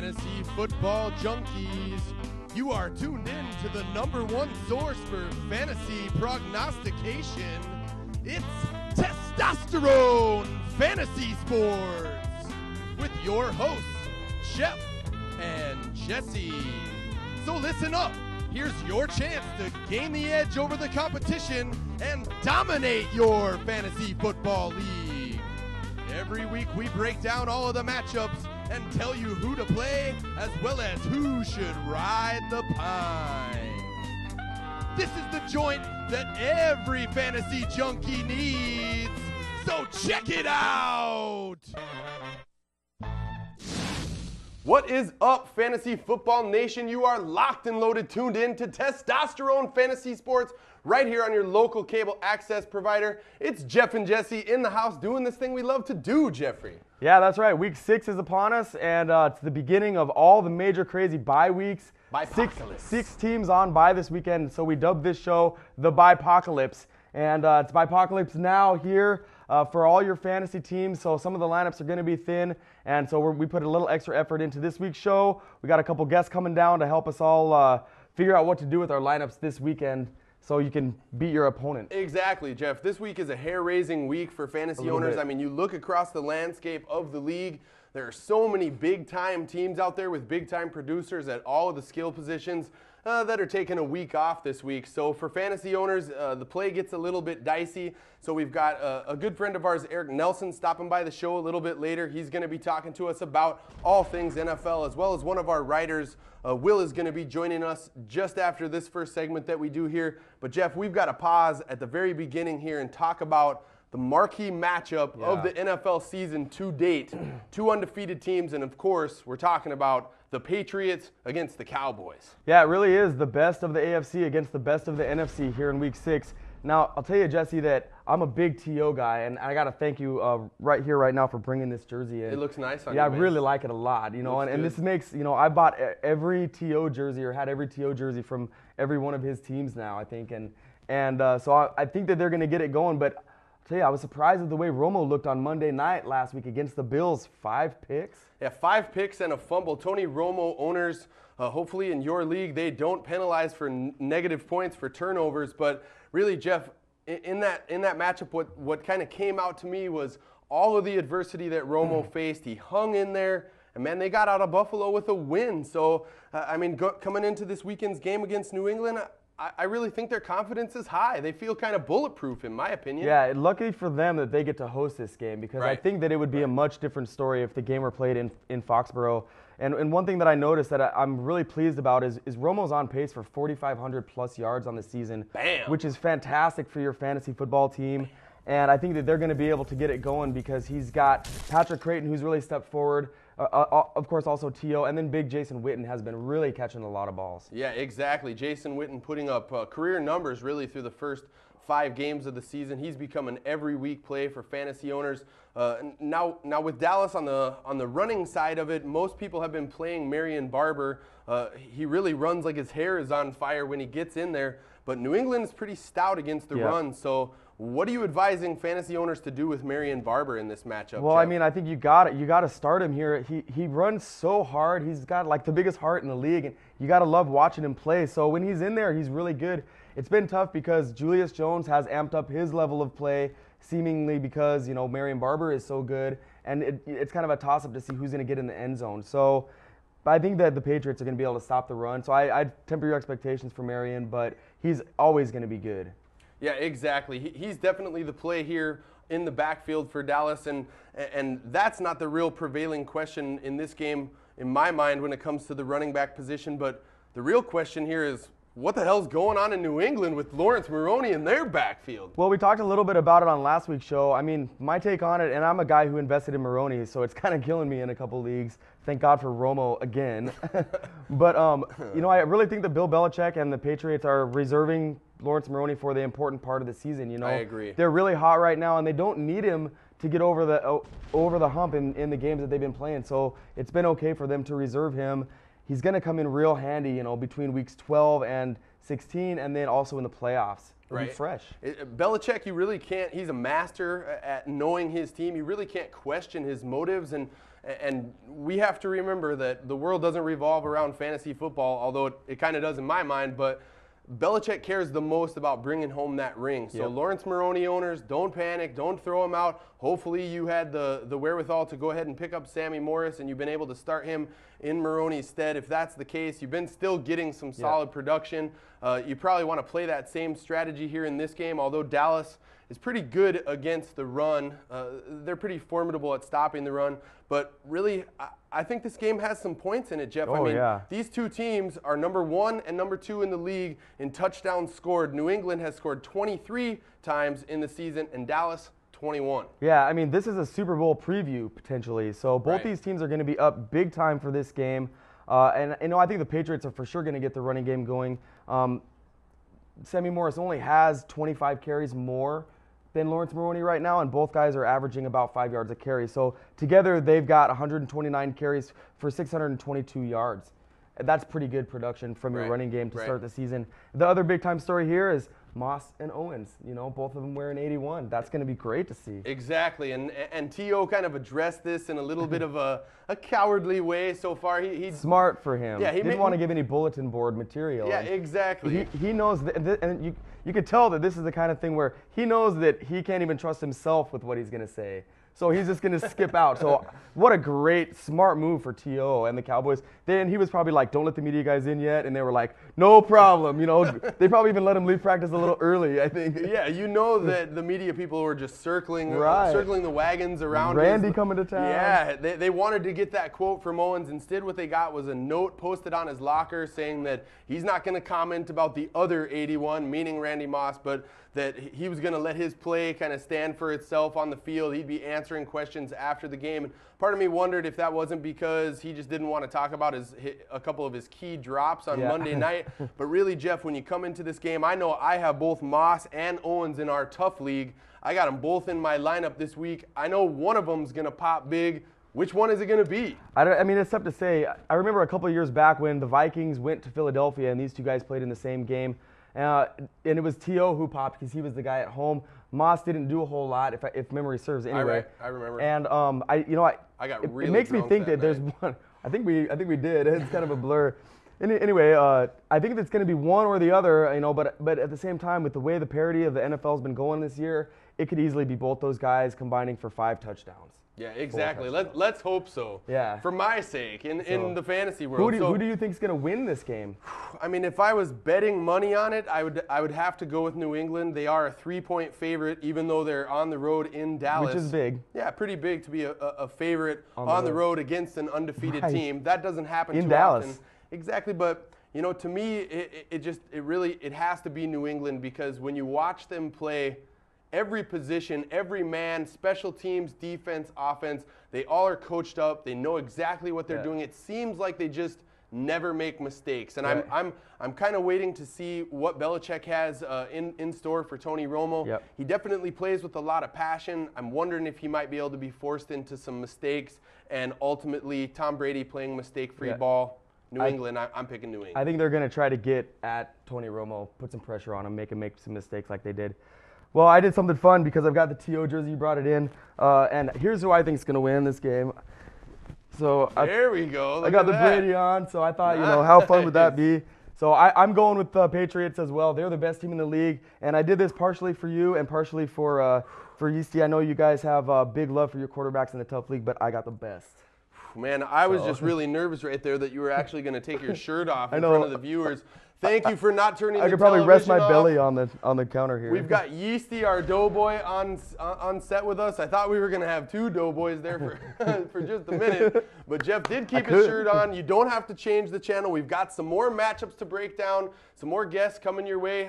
Fantasy football junkies. You are tuned in to the #1 source for fantasy prognostication. It's Testosterone Fantasy Sports with your hosts, Jeff and Jesse. So listen up. Here's your chance to gain the edge over the competition and dominate your fantasy football league. Every week we break down all of the matchups and tell you who to play as well as who should ride the pine. This is the joint that every fantasy junkie needs, so check it out! What is up, Fantasy Football Nation? You are locked and loaded, tuned in to Testosterone Fantasy Sports right here on your local cable access provider. It's Jeff and Jesse in the house doing this thing we love to do, Jeffrey. Yeah, that's right. Week 6 is upon us, and it's the beginning of all the major crazy bye weeks. Six teams on bye this weekend, so we dubbed this show the Bye-pocalypse. And it's Bye-pocalypse now here for all your fantasy teams. So some of the lineups are going to be thin, and so we put a little extra effort into this week's show. We got a couple guests coming down to help us all figure out what to do with our lineups this weekend, so you can beat your opponent. Exactly, Jeff. This week is a hair-raising week for fantasy owners. I mean, you look across the landscape of the league, there are so many big-time teams out there with big-time producers at all of the skill positions that are taking a week off this week. So for fantasy owners, the play gets a little bit dicey. So we've got a good friend of ours, Eric Nelson, stopping by the show a little bit later. He's going to be talking to us about all things NFL, as well as one of our writers, Will, is going to be joining us just after this first segment that we do here. But Jeff, we've got to pause at the very beginning here and talk about the marquee matchup of the NFL season to date. Two undefeated teams, and of course, we're talking about the Patriots against the Cowboys. Yeah, it really is the best of the AFC against the best of the NFC here in Week 6. Now, I'll tell you, Jesse, that I'm a big T.O. guy, and I got to thank you right here, right now, for bringing this jersey in. It looks nice on you, Yeah, I really like it a lot, you know, and this makes, you know, I bought every T.O. jersey, or had every T.O. jersey from every one of his teams now, I think, and so I think that they're going to get it going, but I'll tell you, I was surprised at the way Romo looked on Monday night last week against the Bills. 5 picks. Yeah, 5 picks and a fumble. Tony Romo owners, hopefully in your league, they don't penalize for negative points for turnovers. But really, Jeff, in that matchup, what kind of came out to me was all of the adversity that Romo faced. He hung in there, and man, they got out of Buffalo with a win. So, I mean, coming into this weekend's game against New England, I really think their confidence is high. They feel kind of bulletproof, in my opinion. Yeah, lucky for them that they get to host this game, because I think that it would be a much different story if the game were played in Foxborough. And one thing that I noticed that I'm really pleased about is Romo's on pace for 4,500 plus yards on the season, which is fantastic for your fantasy football team. And I think that they're going to be able to get it going because he's got Patrick Creighton, who's really stepped forward. Of course, also T.O., and then big Jason Witten has been really catching a lot of balls. Yeah, exactly. Jason Witten putting up career numbers really through the first 5 games of the season. He's become an every week play for fantasy owners. Now with Dallas on the running side of it, most people have been playing Marion Barber. He really runs like his hair is on fire when he gets in there. But New England is pretty stout against the run, so what are you advising fantasy owners to do with Marion Barber in this matchup? Well, Jeff? I mean, I think you got to start him here. He runs so hard. He's got like the biggest heart in the league, and you got to love watching him play. So when he's in there, he's really good. It's been tough because Julius Jones has amped up his level of play, seemingly because, you know, Marion Barber is so good, and it's kind of a toss-up to see who's going to get in the end zone. So I think that the Patriots are going to be able to stop the run. So I'd temper your expectations for Marion, but he's always going to be good. Yeah, exactly. He's definitely the play here in the backfield for Dallas, and that's not the real prevailing question in this game, in my mind, when it comes to the running back position. But the real question here is, what the hell's going on in New England with Lawrence Maroney in their backfield? Well, we talked a little bit about it on last week's show. I mean, my take on it, and I'm a guy who invested in Maroney, so it's kind of killing me in a couple leagues. Thank God for Romo again. But, you know, I really think that Bill Belichick and the Patriots are reserving Lawrence Maroney for the important part of the season. You know, I agree. They're really hot right now, and they don't need him to get over the hump in the games that they've been playing. So it's been okay for them to reserve him. He's going to come in real handy, you know, between weeks 12 and 16, and then also in the playoffs. It'll be fresh. Belichick, you really can't. He's a master at knowing his team. You really can't question his motives, and And we have to remember that the world doesn't revolve around fantasy football, although it kind of does in my mind, but Belichick cares the most about bringing home that ring. So Lawrence Maroney owners, don't panic, don't throw him out. Hopefully you had the wherewithal to go ahead and pick up Sammy Morris and you've been able to start him in Maroney's stead. If that's the case, you've been still getting some solid production. You probably want to play that same strategy here in this game, although Dallas is pretty good against the run. They're pretty formidable at stopping the run. But really, I think this game has some points in it, Jeff. I mean, these two teams are number 1 and number 2 in the league in touchdowns scored. New England has scored 23 times in the season, and Dallas 21. Yeah, I mean, this is a Super Bowl preview, potentially. So both these teams are going to be up big time for this game. And, you know, I think the Patriots are for sure going to get the running game going. Sammy Morris only has 25 carries more than Lawrence Maroney right now, and both guys are averaging about 5 yards a carry. So together they've got 129 carries for 622 yards. That's pretty good production from your running game to start the season. The other big-time story here is Moss and Owens. You know, both of them wearing 81. That's going to be great to see. Exactly, and T.O. kind of addressed this in a little bit of a cowardly way so far. He's smart for him. Yeah, he didn't want to give any bulletin board material. Yeah, exactly. He knows, and you could tell that this is the kind of thing where he knows that he can't even trust himself with what he's going to say. So he's just going to skip out. So what a great, smart move for T.O. and the Cowboys. Then he was probably like, don't let the media guys in yet. And they were like, no problem. You know, they probably even let him leave practice a little early, I think. Yeah, you know that the media people were just circling the wagons around Randy coming to town. Yeah, they wanted to get that quote from Owens. Instead, what they got was a note posted on his locker saying that he's not going to comment about the other 81, meaning Randy Moss, but that he was going to let his play kind of stand for itself on the field. He'd be answering questions after the game. And part of me wondered if that wasn't because he just didn't want to talk about a couple of his key drops on Monday night. But really, Jeff, when you come into this game, I know I have both Moss and Owens in our tough league. I got them both in my lineup this week. I know one of them's going to pop big. Which one is it going to be? I mean, it's tough to say. I remember a couple of years back when the Vikings went to Philadelphia and these two guys played in the same game. And it was T.O. who popped because he was the guy at home. Moss didn't do a whole lot, if memory serves. Anyway, I remember. And it makes me think that there's one. I think we did. It's kind of a blur. Anyway, I think it's going to be one or the other. You know, but at the same time, with the way the parity of the NFL's been going this year, it could easily be both those guys combining for 5 touchdowns. Yeah, exactly. Let's hope so. Yeah. For my sake, in the fantasy world. Who do you think is going to win this game? I mean, if I was betting money on it, I would have to go with New England. They are a 3-point favorite, even though they're on the road in Dallas. Which is big. Yeah, pretty big to be a favorite on the road against an undefeated team. That doesn't happen in too Dallas. often. Exactly, but you know, to me, it has to be New England because when you watch them play. Every position, every man, special teams, defense, offense, they all are coached up. They know exactly what they're doing. It seems like they just never make mistakes. And I'm kind of waiting to see what Belichick has in store for Tony Romo. Yep. He definitely plays with a lot of passion. I'm wondering if he might be able to be forced into some mistakes and ultimately Tom Brady playing mistake-free ball. New England, I'm picking New England. I think they're going to try to get at Tony Romo, put some pressure on him, make him make some mistakes like they did. Well, I did something fun because I've got the T.O. jersey, you brought it in, and here's who I think is going to win this game. So there we go. I got the Brady on, so I thought, you know, how fun would that be? So I'm going with the Patriots as well. They're the best team in the league, and I did this partially for you and partially for Yeasty. I know you guys have big love for your quarterbacks in the tough league, but I got the best. Man, I was just really nervous right there that you were actually going to take your shirt off in front of the viewers. Thank you for not turning the television off. I could probably rest my belly on the counter here. We've got Yeasty, our doughboy, on set with us. I thought we were going to have 2 doughboys there for just a minute, but Jeff did keep his shirt on. You don't have to change the channel. We've got some more matchups to break down, some more guests coming your way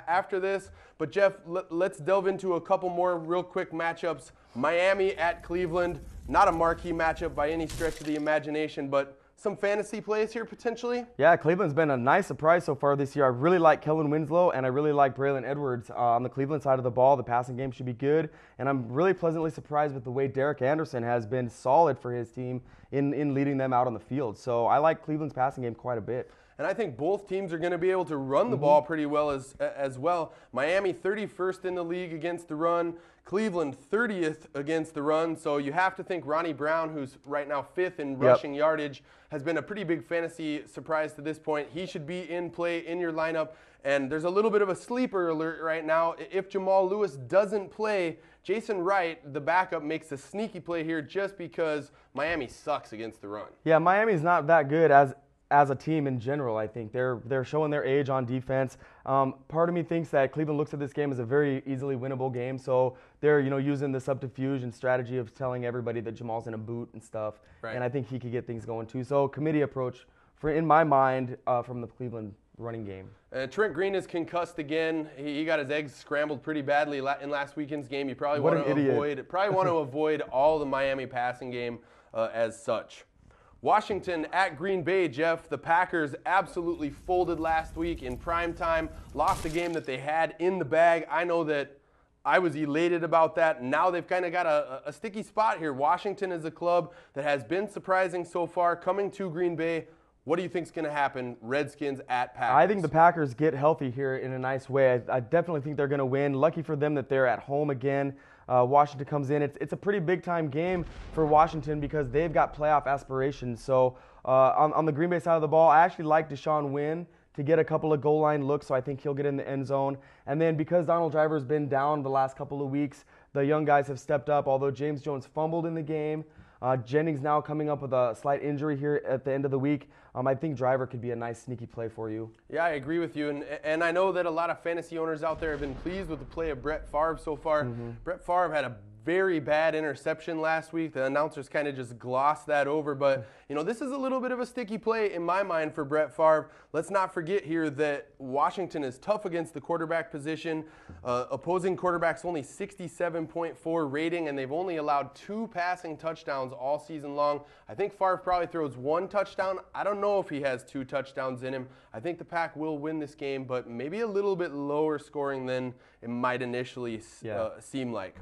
after this. But Jeff, let's delve into a couple more real quick matchups. Miami at Cleveland. Not a marquee matchup by any stretch of the imagination, but some fantasy plays here potentially? Yeah, Cleveland's been a nice surprise so far this year. I really like Kellen Winslow, and I really like Braylon Edwards. On the Cleveland side of the ball, the passing game should be good, and I'm really pleasantly surprised with the way Derek Anderson has been solid for his team in leading them out on the field. So I like Cleveland's passing game quite a bit. and I think both teams are going to be able to run the ball pretty well as well. Miami 31st in the league against the run. Cleveland 30th against the run, so you have to think Ronnie Brown, who's right now 5th in rushing yardage, has been a pretty big fantasy surprise to this point. He should be in play in your lineup, and there's a little bit of a sleeper alert right now. If Jamal Lewis doesn't play, Jason Wright, the backup, makes a sneaky play here just because Miami sucks against the run. Yeah, Miami's not that good as a team in general. I think they're showing their age on defense. Part of me thinks that Cleveland looks at this game as a very easily winnable game, so they're using the subterfuge and strategy of telling everybody that Jamal's in a boot and stuff. Right. And I think he could get things going too. So committee approach in my mind from the Cleveland running game. Trent Green is concussed again. He got his eggs scrambled pretty badly in last weekend's game. You probably want to avoid all the Miami passing game as such. Washington at Green Bay, Jeff. The Packers absolutely folded last week in prime time, lost a game that they had in the bag. I know that I was elated about that. Now they've kind of got a sticky spot here. Washington is a club that has been surprising so far, coming to Green Bay. What do you think is going to happen, Redskins at Packers? I think the Packers get healthy here in a nice way. I definitely think they're going to win. Lucky for them that they're at home again. Washington comes in. It's a pretty big-time game for Washington because they've got playoff aspirations. So on the Green Bay side of the ball, I actually like Deshaun Wynn to get a couple of goal line looks, so I think he'll get in the end zone. And then because Donald Driver's been down the last couple of weeks, the young guys have stepped up, although James Jones fumbled in the game. Jennings now coming up with a slight injury here at the end of the week. I think Driver could be a nice sneaky play for you. Yeah, I agree with you. And I know that a lot of fantasy owners out there have been pleased with the play of Brett Favre so far. Brett Favre had a very bad interception last week. The announcers kind of just glossed that over. But, this is a little bit of a sticky play in my mind for Brett Favre. Let's not forget here that Washington is tough against the quarterback position. Opposing quarterbacks only 67.4 rating, and they've only allowed 2 passing touchdowns all season long. I think Favre probably throws 1 touchdown. I don't know if he has 2 touchdowns in him. I think the Pack will win this game, but maybe a little bit lower scoring than it might initially seem like.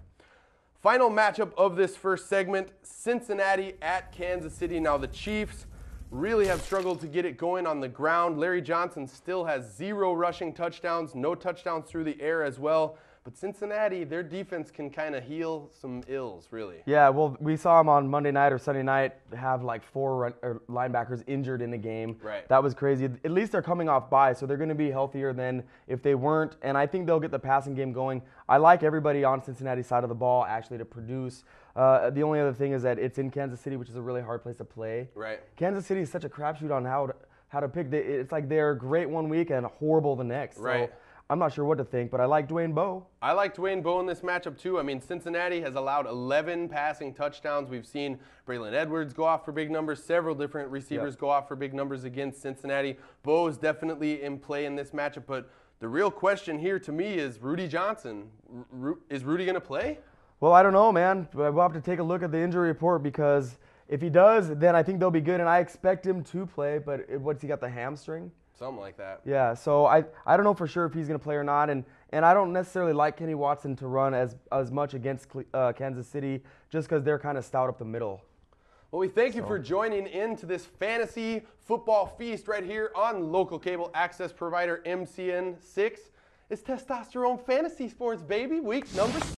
Final matchup of this first segment, Cincinnati at Kansas City. Now the Chiefs really have struggled to get it going on the ground. Larry Johnson still has 0 rushing touchdowns, no touchdowns through the air as well. But Cincinnati, their defense can kind of heal some ills, really. Yeah, well, we saw them on Monday night or Sunday night have like 4 linebackers injured in the game. Right. That was crazy. At least they're coming off bye, so they're going to be healthier than if they weren't. And I think they'll get the passing game going. I like everybody on Cincinnati's side of the ball actually to produce. The only other thing is that it's in Kansas City, which is a really hard place to play. Right. Kansas City is such a crapshoot on how to pick. It's like they're great one week and horrible the next. Right. So I'm not sure what to think, but I like Dwayne Bowe. I like Dwayne Bowe in this matchup too. I mean, Cincinnati has allowed 11 passing touchdowns. We've seen Braylon Edwards go off for big numbers. Several different receivers go off for big numbers against Cincinnati. Bowe is definitely in play in this matchup, but the real question here to me is Rudy Johnson. Is Rudy going to play? Well, I don't know, man. We'll have to take a look at the injury report because if he does, then I think they'll be good, and I expect him to play, but what's he got, the hamstring? Something like that. Yeah, so I don't know for sure if he's going to play or not, and I don't necessarily like Kenny Watson to run as much against Kansas City just because they're kind of stout up the middle. Well, we thank you for joining in to this fantasy football feast right here on local cable access provider MCN6. It's Testosterone Fantasy Sports, baby, week number 6.